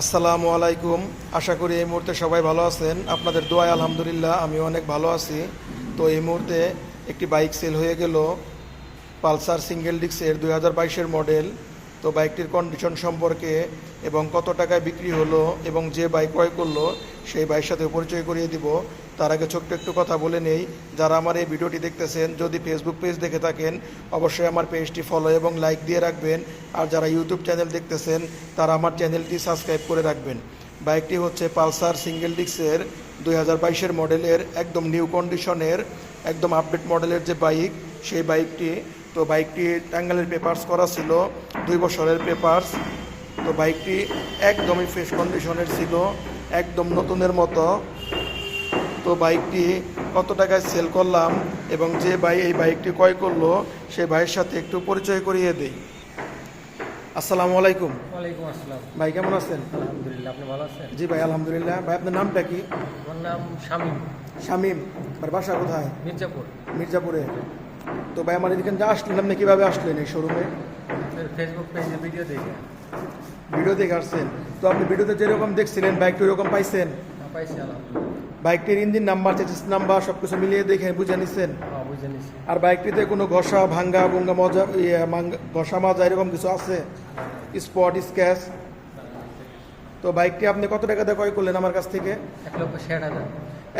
আসসালামু আলাইকুম। আশা করি এই মুহূর্তে সবাই ভালো আছেন। আপনাদের দোয়ায় আলহামদুলিল্লাহ আমি অনেক ভালো আছি। তো এই মুহূর্তে একটি বাইক সেল হয়ে গেল, পালসার সিঙ্গেল ডিস্কের 2022-এর মডেল। তো বাইকটির কন্ডিশন সম্পর্কে এবং কত টাকায় বিক্রি হলো এবং যে বাইক ক্রয় করলো সেই বাইকের সাথে পরিচয় করিয়ে দিব। তার আগে ছোট্ট একটু কথা বলে নেই, যারা আমার এই ভিডিওটি দেখতেছেন যদি ফেসবুক পেজ দেখে থাকেন অবশ্যই আমার পেজটি ফলো এবং লাইক দিয়ে রাখবেন, আর যারা ইউটিউব চ্যানেল দেখতেছেন তারা আমার চ্যানেলটি সাবস্ক্রাইব করে রাখবেন। বাইকটি হচ্ছে পালসার সিঙ্গেল ডিস্কের 2022-এর মডেলের, একদম নিউ কন্ডিশনের, একদম আপডেট মডেলের যে বাইক, সেই বাইকটি। তো বাইকটি টাঙ্গাইলের পেপারস করা ছিল, 2 বছরের পেপারস। তো বাইকটি একদমই ফ্রেশ কন্ডিশনের ছিল, একদম নতুনের মতো। তো বাইকটি কত টাকায় সেল করলাম এবং যে এই বাইকটি ক্রয় করলো সেই ভাইয়ের সাথে একটু পরিচয় করিয়ে দেই। আসসালামু আলাইকুম। ওয়ালাইকুম আসসালাম। ভাই কেমন আছেন? আলহামদুলিল্লাহ, আপনি ভালো আছেন? জি ভাই আলহামদুলিল্লাহ। ভাই আপনার নামটা কি? আমার নাম শামীম। শামীম। আর বাসা কোথায়? মির্জাপুর। মির্জাপুরে। তো ভাই আমার এদিকে আসলেন, আপনি কীভাবে আসলেন এই শোরুমে? ফেসবুক পেজে ভিডিও দেখে। ভিডিও দেখে আসছেন। তো আপনি ভিডিওতে যেরকম দেখছিলেন বাইকটি ওরকম পাইছেন? পাইছি আলহামদুলিল্লাহ। বাইকটির ইঞ্জিন নাম্বার, চেসিস নাম্বার সব কিছু মিলিয়ে দেখে বুঝে নিচ্ছেন? বুঝে নিছি। আর বাইকটিতে কোনো ঘষা ভাঙ্গা ভুঙ্গা ঘষা মাজা এরকম কিছু আছে? Spot scratch? তো বাইকটি আপনি কত টাকা দিয়ে ক্রয় করলেন আমার কাছ থেকে? 1,60,000।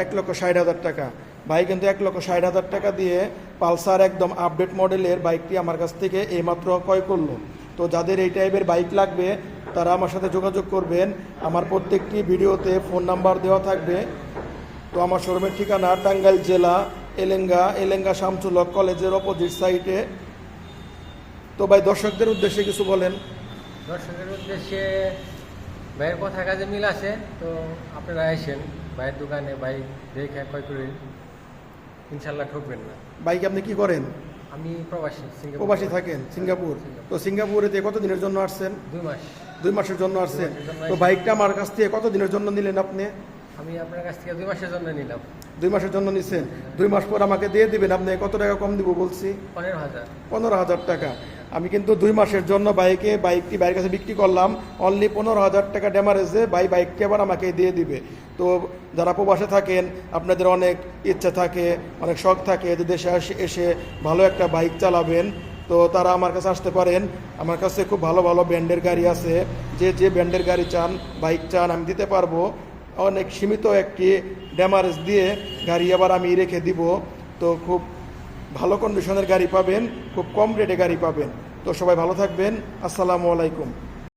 1,60,000 টাকা। ভাই কিন্তু 1,60,000 টাকা দিয়ে পালসার একদম আপডেট মডেলের বাইকটি আমার কাছ থেকে এইমাত্র ক্রয় করলো। তো যাদের এই টাইপের বাইক লাগবে তারা আমার সাথে যোগাযোগ করবেন। আমার প্রত্যেকটি ভিডিওতে ফোন নাম্বার দেওয়া থাকবে। তো আমার শোরুমের ঠিকানা টাঙ্গাইল জেলা এলেঙ্গা শামসুলক কলেজের অপোজিট সাইডে। তো ভাই দর্শকদের উদ্দেশ্যে কিছু বলেন। দর্শকের উদ্দেশ্যে ভাইয়ের কথা কাজে মিল আছে, তো আপনারা আসেন ভাইয়ের দোকানে, বাইক দেখে ক্রয় করে ইনশাল্লাহ ঠকবেন না। বাইক আপনি কি করেন? আমি প্রবাসী, সিঙ্গাপুর। প্রবাসী থাকেন সিঙ্গাপুর। তো সিঙ্গাপুরেতে কত দিনের জন্য আসছেন? 2 মাস। 2 মাসের জন্য আসছেন। 2 মাসের জন্য তো বাইকটা আমার কাছ থেকে কত দিনের জন্য নিলেন আপনি? আমি আপনার কাছ থেকে 2 মাসের জন্য নিলাম। 2 মাসের জন্য নিচ্ছেন। 2 মাস পর আমাকে দিয়ে দিবেন। আপনি কত টাকা কম দিব বলছি? 15,000। 15,000 টাকা। আমি কিন্তু 2 মাসের জন্য বাইকটি বাইরের কাছে বিক্রি করলাম অনলি 15,000 টাকা ড্যামারেজে। বাইকটি আবার আমাকে দিয়ে দিবে। তো যারা প্রবাসে থাকেন, আপনাদের অনেক ইচ্ছা থাকে, অনেক শখ থাকে যে দেশে এসে ভালো একটা বাইক চালাবেন, তো তারা আমার কাছে আসতে পারেন। আমার কাছে খুব ভালো ভালো ব্র্যান্ডের গাড়ি আছে। যে ব্র্যান্ডের গাড়ি চান, বাইক চান, আমি দিতে পারবো। অনেক সীমিত একটি ড্যামারেজ দিয়ে গাড়ি আবার আমি রেখে দিব। তো খুব ভালো কন্ডিশনের গাড়ি পাবেন, খুব কম রেটে গাড়ি পাবেন। তো সবাই ভালো থাকবেন। আসসালামু আলাইকুম।